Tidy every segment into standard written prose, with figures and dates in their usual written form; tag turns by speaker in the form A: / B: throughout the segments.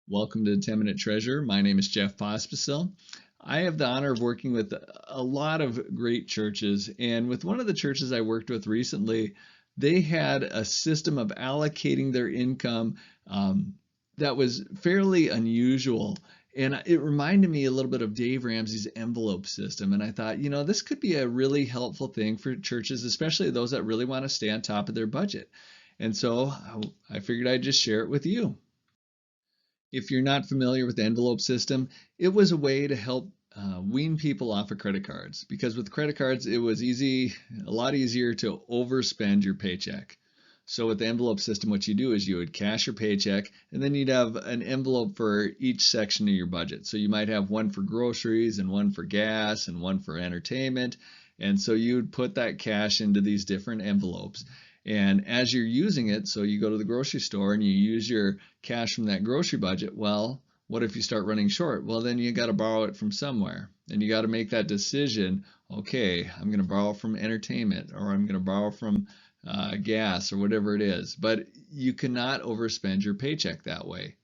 A: Welcome to the 10-Minute Treasure. My name is Jeff Pospisil. I have the honor of working with a lot of great churches, and with one of the churches I worked with recently, they had a system of allocating their income that was fairly unusual. And it reminded me a little bit of Dave Ramsey's envelope system. And I thought, this could be a really helpful thing for churches, especially those that really want to stay on top of their budget. And so I figured I'd just share it with you. If you're not familiar with the envelope system, it was a way to help wean people off of credit cards, because with credit cards it was a lot easier to overspend your paycheck. So with the envelope system, what you do is you would cash your paycheck, and then you'd have an envelope for each section of your budget. So you might have one for groceries and one for gas and one for entertainment. And so you would put that cash into these different envelopes. And as you're using it, so you go to the grocery store and you use your cash from that grocery budget, well, what if you start running short? Well, then you got to borrow it from somewhere. And you got to make that decision, okay, I'm going to borrow from entertainment, or I'm going to borrow from gas, or whatever it is. But you cannot overspend your paycheck that way.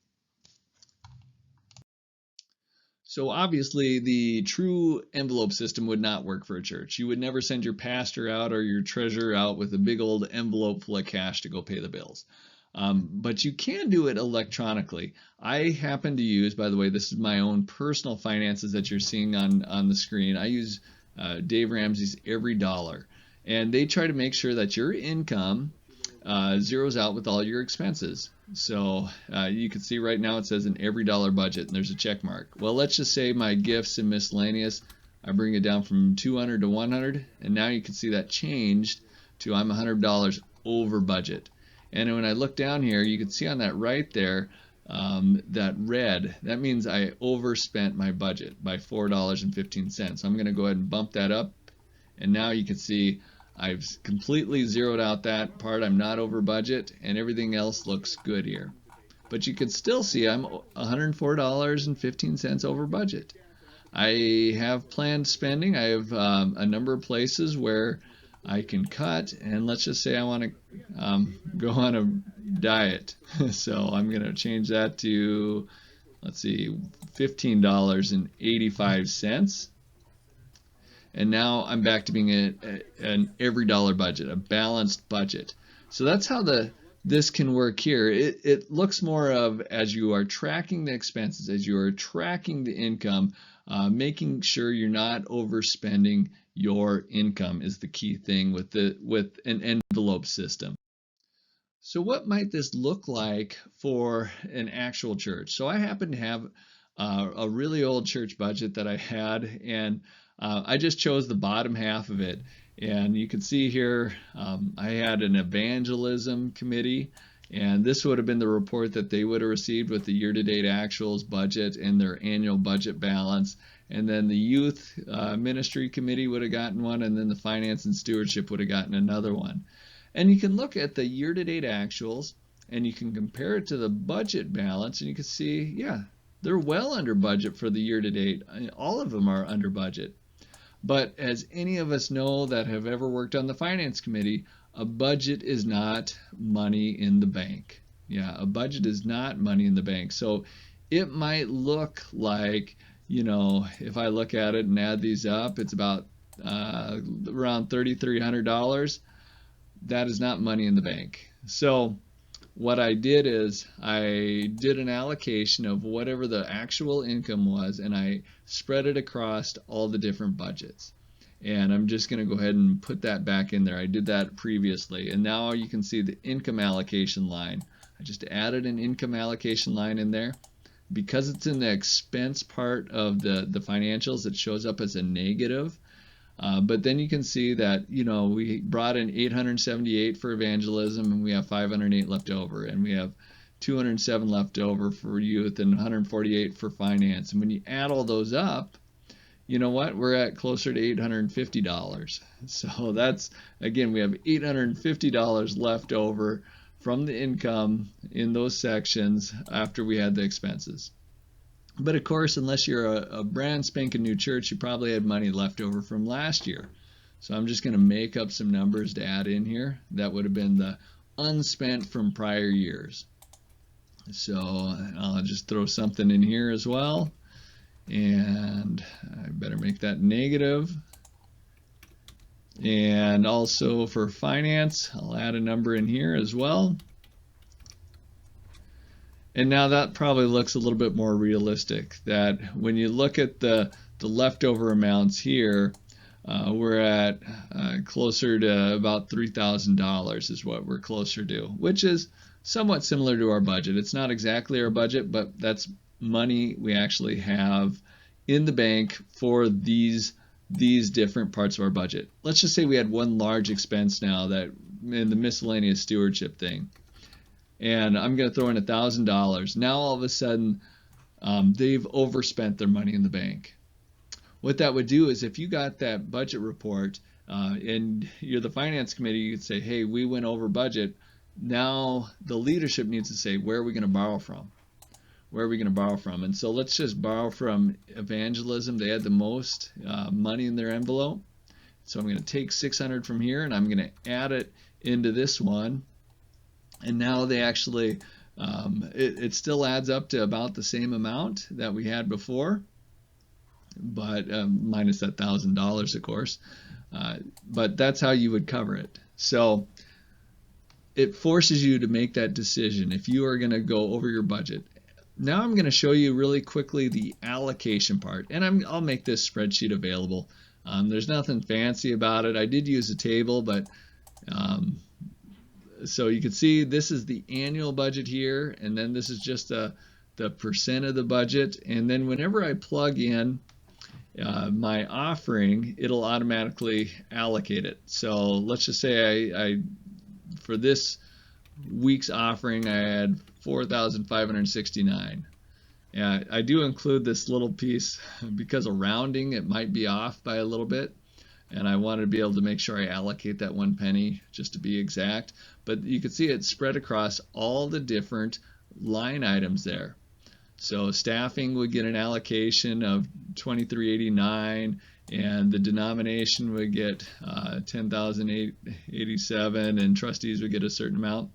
A: So obviously the true envelope system would not work for a church. You would never send your pastor out or your treasurer out with a big old envelope full of cash to go pay the bills. But you can do it electronically. I happen to use, by the way, this is my own personal finances that you're seeing on the screen. I use Dave Ramsey's Every Dollar. And they try to make sure that your income zeroes out with all your expenses. So you can see right now it says an every dollar budget, and there's a check mark. Well, let's just say my gifts and miscellaneous, I bring it down from 200 to 100, and now you can see that changed to I'm $100 over budget. And when I look down here, you can see on that right there, that red, that means I overspent my budget by $4.15. So I'm going to go ahead and bump that up, and now you can see I've completely zeroed out that part. I'm not over budget, and everything else looks good here. But you can still see I'm $104.15 over budget. I have planned spending. I have a number of places where I can cut, and let's just say I want to go on a diet. So I'm going to change that to, let's see, $15.85. And now I'm back to being an every dollar budget, a balanced budget. So that's how this can work here. It looks more of, as you are tracking the expenses, as you are tracking the income, making sure you're not overspending your income is the key thing with an envelope system. So what might this look like for an actual church? So I happen to have a really old church budget that I had, and I just chose the bottom half of it. And you can see here, I had an evangelism committee, and this would have been the report that they would have received with the year-to-date actuals budget and their annual budget balance. And then the youth ministry committee would have gotten one, and then the finance and stewardship would have gotten another one. And you can look at the year-to-date actuals, and you can compare it to the budget balance, and you can see, yeah, they're well under budget for the year-to-date. All of them are under budget. But as any of us know that have ever worked on the finance committee, a budget is not money in the bank. Yeah, a budget is not money in the bank. So it might look like, if I look at it and add these up, it's about around $3,300. That is not money in the bank. So what I did is I did an allocation of whatever the actual income was, and I spread it across all the different budgets. And I'm just going to go ahead and put that back in there. I did that previously, and now you can see the income allocation line. I just added an income allocation line in there. Because it's in the expense part of the financials, it shows up as a negative. But then you can see that, we brought in 878 for evangelism, and we have 508 left over, and we have 207 left over for youth and 148 for finance. And when you add all those up, you know what? We're at closer to $850. So that's, again, we have $850 left over from the income in those sections after we had the expenses. But of course, unless you're a brand spanking new church, you probably had money left over from last year. So I'm just going to make up some numbers to add in here. That would have been the unspent from prior years. So I'll just throw something in here as well. And I better make that negative. And also for finance, I'll add a number in here as well. And now that probably looks a little bit more realistic, that when you look at the leftover amounts here, we're at closer to about $3,000 is what we're closer to, which is somewhat similar to our budget. It's not exactly our budget, but that's money we actually have in the bank for these different parts of our budget. Let's just say we had one large expense now, that in the miscellaneous stewardship thing, and I'm going to throw in $1,000. Now all of a sudden, they've overspent their money in the bank. What that would do is, if you got that budget report and you're the finance committee, you'd say, hey, we went over budget. Now the leadership needs to say, where are we going to borrow from? Where are we going to borrow from? And so let's just borrow from evangelism. They had the most money in their envelope. So I'm going to take 600 from here and I'm going to add it into this one. And now they actually, it still adds up to about the same amount that we had before, but minus that $1,000, of course. But that's how you would cover it. So it forces you to make that decision if you are going to go over your budget. Now I'm going to show you really quickly the allocation part, and I'll make this spreadsheet available. There's nothing fancy about it. I did use a table, but so you can see this is the annual budget here, and then this is just the percent of the budget. And then whenever I plug in my offering, it'll automatically allocate it. So let's just say I for this week's offering, I had 4,569. And I do include this little piece because of rounding. It might be off by a little bit, and I wanted to be able to make sure I allocate that 1 penny just to be exact. But you can see it spread across all the different line items there. So staffing would get an allocation of 2389, and the denomination would get 10,087, and trustees would get a certain amount.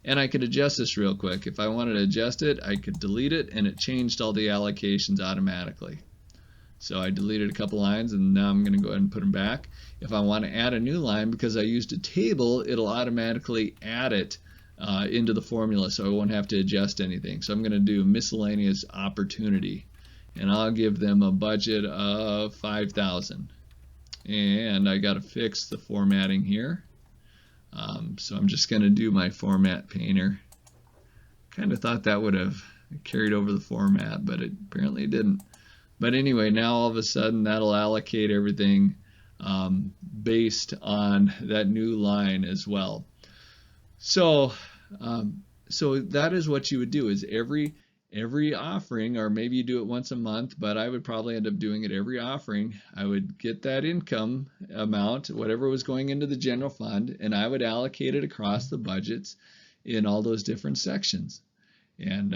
A: And I could adjust this real quick. If I wanted to adjust it, I could delete it, and it changed all the allocations automatically. So I deleted a couple lines, and now I'm going to go ahead and put them back. If I want to add a new line, because I used a table, it'll automatically add it into the formula, so I won't have to adjust anything. So I'm going to do miscellaneous opportunity, and I'll give them a budget of 5,000. And I got to fix the formatting here. So I'm just going to do my format painter. Kind of thought that would have carried over the format, but it apparently didn't. But anyway, now all of a sudden that'll allocate everything based on that new line as well. So that is what you would do, is every offering, or maybe you do it once a month, but I would probably end up doing it every offering. I would get that income amount, whatever was going into the general fund, and I would allocate it across the budgets in all those different sections. And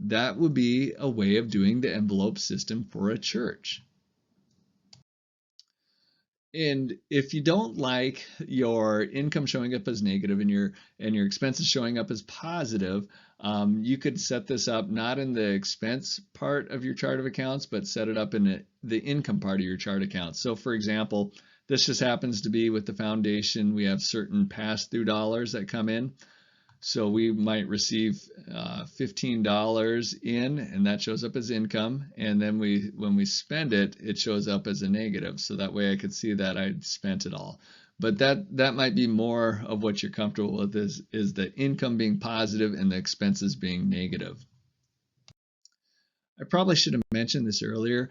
A: that would be a way of doing the envelope system for a church. And if you don't like your income showing up as negative and your expenses showing up as positive, you could set this up not in the expense part of your chart of accounts, but set it up in the income part of your chart accounts. So for example, this just happens to be with the foundation. We have certain pass-through dollars that come in. So we might receive $15 in, and that shows up as income. And then when we spend it, it shows up as a negative. So that way I could see that I'd spent it all. But that might be more of what you're comfortable with, is the income being positive and the expenses being negative. I probably should have mentioned this earlier.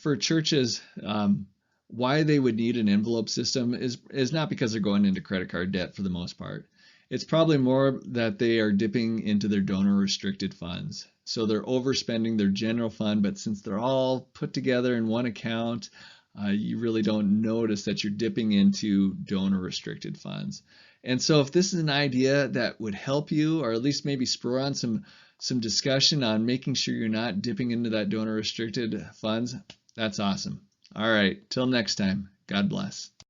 A: For churches, why they would need an envelope system is not because they're going into credit card debt for the most part. It's probably more that they are dipping into their donor restricted funds. So they're overspending their general fund, but since they're all put together in one account, you really don't notice that you're dipping into donor restricted funds. And so if this is an idea that would help you, or at least maybe spur on some discussion on making sure you're not dipping into that donor restricted funds, that's awesome. All right, till next time, God bless.